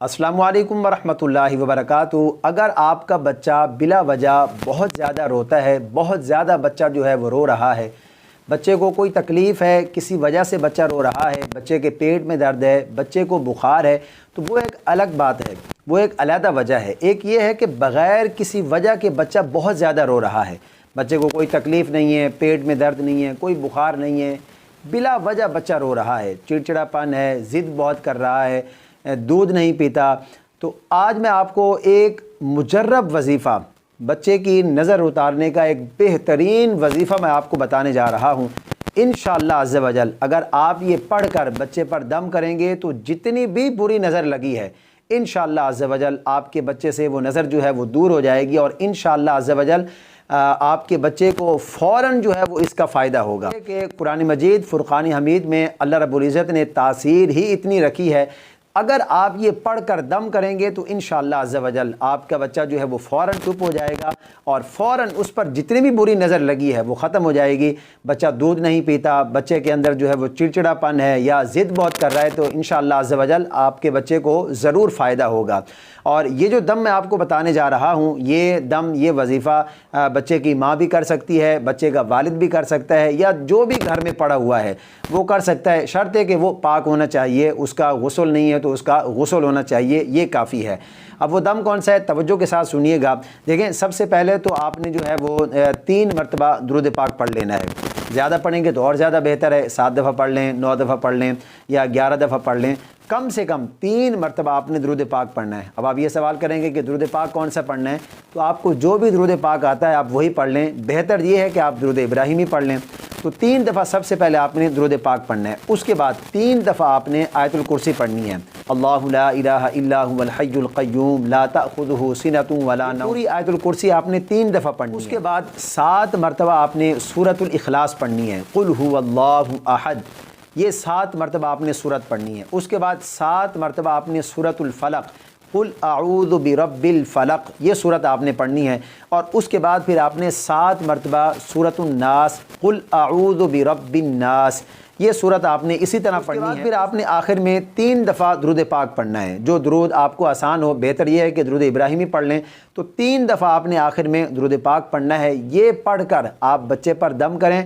السلام علیکم ورحمۃ اللہ وبرکاتہ۔ اگر آپ کا بچہ بلا وجہ بہت زیادہ روتا ہے، بہت زیادہ بچہ جو ہے وہ رو رہا ہے، بچے کو کوئی تکلیف ہے، کسی وجہ سے بچہ رو رہا ہے، بچے کے پیٹ میں درد ہے، بچے کو بخار ہے، تو وہ ایک الگ بات ہے، وہ ایک علیحدہ وجہ ہے۔ ایک یہ ہے کہ بغیر کسی وجہ کے بچہ بہت زیادہ رو رہا ہے، بچے کو کوئی تکلیف نہیں ہے، پیٹ میں درد نہیں ہے، کوئی بخار نہیں ہے، بلا وجہ بچہ رو رہا ہے، چڑچڑاپن ہے، ضد بہت کر رہا ہے، دودھ نہیں پیتا۔ تو آج میں آپ کو ایک مجرب وظیفہ، بچے کی نظر اتارنے کا ایک بہترین وظیفہ میں آپ کو بتانے جا رہا ہوں۔ انشاءاللہ عز و جل اگر آپ یہ پڑھ کر بچے پر دم کریں گے تو جتنی بھی بری نظر لگی ہے انشاءاللہ عز و جل آپ کے بچے سے وہ نظر جو ہے وہ دور ہو جائے گی، اور انشاءاللہ عز و جل آپ کے بچے کو فوراً جو ہے وہ اس کا فائدہ ہوگا۔ کہ قرآن مجید فرقان حمید میں اللہ رب العزت نے تاثیر ہی اتنی رکھی ہے، اگر آپ یہ پڑھ کر دم کریں گے تو انشاءاللہ عز و جل آپ کا بچہ جو ہے وہ فوراً چپ ہو جائے گا، اور فوراً اس پر جتنی بھی بری نظر لگی ہے وہ ختم ہو جائے گی۔ بچہ دودھ نہیں پیتا، بچے کے اندر جو ہے وہ چڑچڑاپن ہے یا ضد بہت کر رہا ہے، تو انشاءاللہ عز و جل آپ کے بچے کو ضرور فائدہ ہوگا۔ اور یہ جو دم میں آپ کو بتانے جا رہا ہوں، یہ دم، یہ وظیفہ بچے کی ماں بھی کر سکتی ہے، بچے کا والد بھی کر سکتا ہے، یا جو بھی گھر میں پڑا ہوا ہے وہ کر سکتا ہے، شرط ہے کہ وہ پاک ہونا چاہیے، اس کا غسل نہیں ہے تو اس کا غسل ہونا چاہیے، یہ کافی ہے۔ اب وہ دم کون سا ہے، توجہ کے ساتھ سنیے گا۔ دیکھیں، سب سے پہلے تو آپ نے جو ہے وہ 3 مرتبہ درود پاک پڑھ لینا ہے، زیادہ پڑھیں گے تو اور زیادہ بہتر ہے، 7 دفعہ پڑھ لیں، 9 دفعہ پڑھ لیں یا 11 دفعہ پڑھ لیں، کم سے کم 3 مرتبہ آپ نے درود پاک پڑھنا ہے۔ اب آپ یہ سوال کریں گے کہ درود پاک کون سا پڑھنا ہے، تو آپ کو جو بھی درود پاک آتا ہے آپ وہی پڑھ لیں، بہتر یہ ہے کہ آپ درود ابراہیمی پڑھ لیں۔ تو 3 دفعہ سب سے پہلے آپ نے درود پاک پڑھنا ہے، اس کے بعد 3 دفعہ آپ نے آیت الکرسی پڑھنی ہے۔ اللہ لا الہ الا هو الحی القیوم لا تأخذہ سنۃ ولا نوم، پوری آیت الکرسی آپ نے 3 دفعہ پڑھنی ہے۔ اس کے بعد 7 مرتبہ آپ نے سورۃ الاخلاص پڑھنی ہے، قل هو اللہ احد، یہ 7 مرتبہ آپ نے سورت پڑھنی ہے۔ اس کے بعد 7 مرتبہ آپ نے سورۃ الفلق، قل اعوذ برب الفلق، یہ سورت آپ نے پڑھنی ہے۔ اور اس کے بعد پھر آپ نے 7 مرتبہ سورۃ الناس، قل اعوذ برب الناس، یہ سورت آپ نے اسی طرح پڑھنی ہے۔ پھر آپ نے آخر میں 3 دفعہ درود پاک پڑھنا ہے، جو درود آپ کو آسان ہو، بہتر یہ ہے کہ درود ابراہیمی پڑھ لیں، تو 3 دفعہ آپ نے آخر میں درود پاک پڑھنا ہے۔ یہ پڑھ کر آپ بچے پر دم کریں،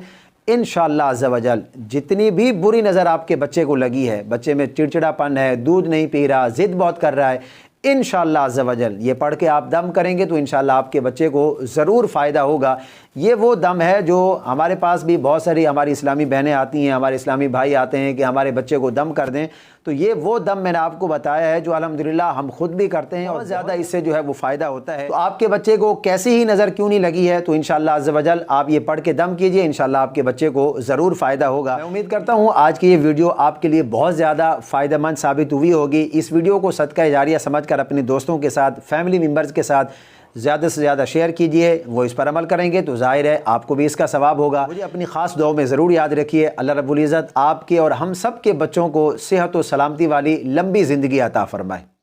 انشاءاللہ عز و جل جتنی بھی بری نظر آپ کے بچے کو لگی ہے، بچے میں چڑچڑاپن ہے، دودھ نہیں پی رہا، ضد بہت کر رہا ہے، انشاءاللہ عز و جل یہ پڑھ کے آپ دم کریں گے تو انشاءاللہ آپ کے بچے کو ضرور فائدہ ہوگا۔ یہ وہ دم ہے جو ہمارے پاس بھی بہت ساری ہماری اسلامی بہنیں آتی ہیں، ہمارے اسلامی بھائی آتے ہیں کہ ہمارے بچے کو دم کر دیں، تو یہ وہ دم میں نے آپ کو بتایا ہے جو الحمدللہ ہم خود بھی کرتے ہیں، اور زیادہ اس سے جو ہے وہ فائدہ ہوتا ہے۔ تو آپ کے بچے کو کیسی ہی نظر کیوں نہیں لگی ہے، تو انشاءاللہ عز و جل آپ یہ پڑھ کے دم کیجئے، انشاءاللہ آپ کے بچے کو ضرور فائدہ ہوگا۔ میں امید کرتا ہوں آج کی یہ ویڈیو آپ کے لیے بہت زیادہ فائدہ مند ثابت ہوئی ہوگی۔ اس ویڈیو کو صدقہ جاریہ سمجھ کر اپنے دوستوں کے ساتھ، فیملی ممبرز کے ساتھ زیادہ سے زیادہ شیئر کیجئے، وہ اس پر عمل کریں گے تو ظاہر ہے آپ کو بھی اس کا ثواب ہوگا۔ مجھے اپنی خاص دعاؤں میں ضرور یاد رکھیے۔ اللہ رب العزت آپ کے اور ہم سب کے بچوں کو صحت و سلامتی والی لمبی زندگی عطا فرمائے۔